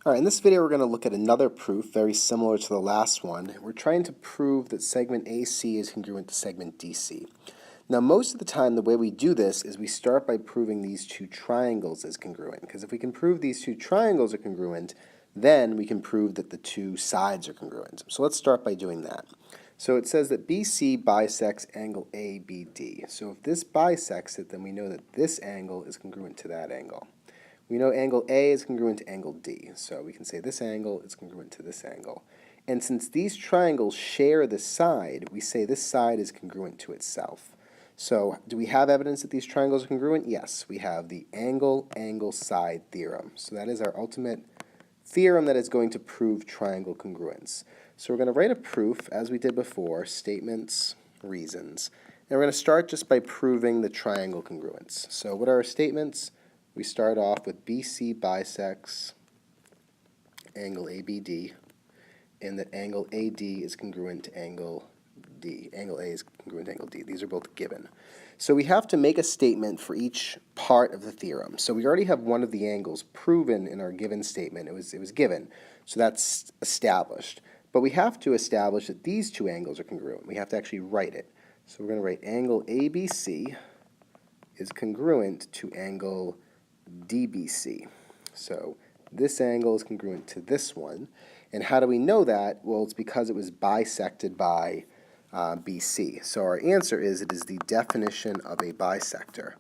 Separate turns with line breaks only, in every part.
Alright, in this video we're going to look at another proof very similar to the last one. We're trying to prove that segment AC is congruent to segment DC. Now most of the time the way we do this is we start by proving these two triangles as congruent, because if we can prove these two triangles are congruent, then we can prove that the two sides are congruent. So let's start by doing that. So it says that BC bisects angle ABD. So if this bisects it, then we know that this angle is congruent to that angle. We know angle A is congruent to angle D, so we can say this angle is congruent to this angle. And since these triangles share the side, we say this side is congruent to itself. So do we have evidence that these triangles are congruent? Yes, we have the angle-angle-side theorem. So that is our ultimate theorem that is going to prove triangle congruence. So we're going to write a proof, as we did before, statements, reasons. And we're going to start just by proving the triangle congruence. So what are our statements? We start off with BC bisects angle ABD, and that angle AD is congruent to angle D. Angle A is congruent to angle D. These are both given. So we have to make a statement for each part of the theorem. So we already have one of the angles proven in our given statement. It was given. So that's established. But we have to establish that these two angles are congruent. We have to actually write it. So we're going to write angle ABC is congruent to angle DBC. So this angle is congruent to this one. And how do we know that? Well, it's because it was bisected by BC. So our answer is it is the definition of a bisector.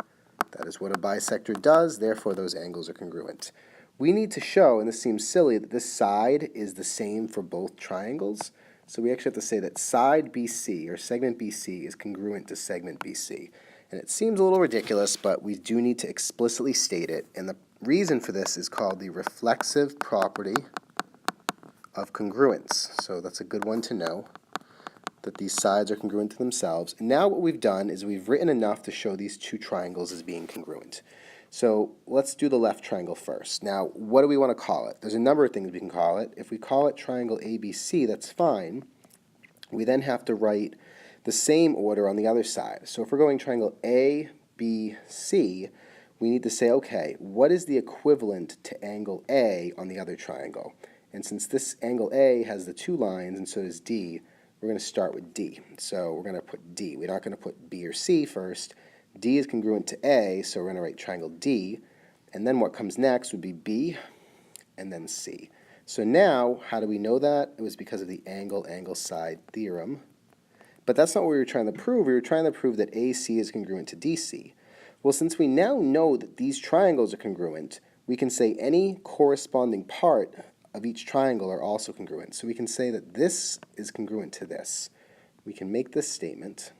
That is what a bisector does, therefore those angles are congruent. We need to show, and this seems silly, that this side is the same for both triangles. So we actually have to say that side BC, or segment BC, is congruent to segment BC. And it seems a little ridiculous, but we do need to explicitly state it. And the reason for this is called the reflexive property of congruence. So that's a good one to know, that these sides are congruent to themselves. And now what we've done is we've written enough to show these two triangles as being congruent. So let's do the left triangle first. Now, what do we want to call it? There's a number of things we can call it. If we call it triangle ABC, that's fine. We then have to write the same order on the other side. So if we're going triangle ABC, we need to say, okay, what is the equivalent to angle A on the other triangle? And since this angle A has the two lines and so does D, we're going to start with D. So we're going to put D. We're not going to put B or C first. D is congruent to A, so we're going to write triangle D. And then what comes next would be B and then C. So now, how do we know that? It was because of the angle-angle-side theorem. But that's not what we were trying to prove. We were trying to prove that AC is congruent to DC. Well, since we now know that these triangles are congruent, we can say any corresponding part of each triangle are also congruent. So we can say that this is congruent to this. We can make this statement,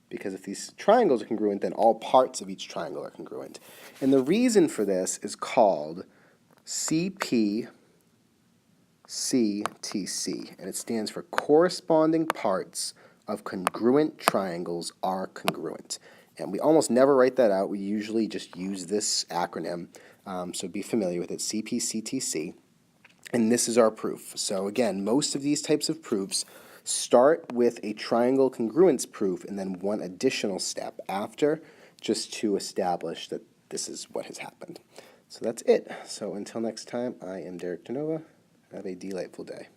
because if these triangles are congruent, then all parts of each triangle are congruent. And the reason for this is called CPCTC, and it stands for corresponding parts of congruent triangles are congruent. And we almost never write that out. We usually just use this acronym, so be familiar with it, CPCTC. And this is our proof. So again, most of these types of proofs start with a triangle congruence proof and then one additional step after, just to establish that this is what has happened. So that's it. So until next time, I am Derek DeNova. Have a delightful day.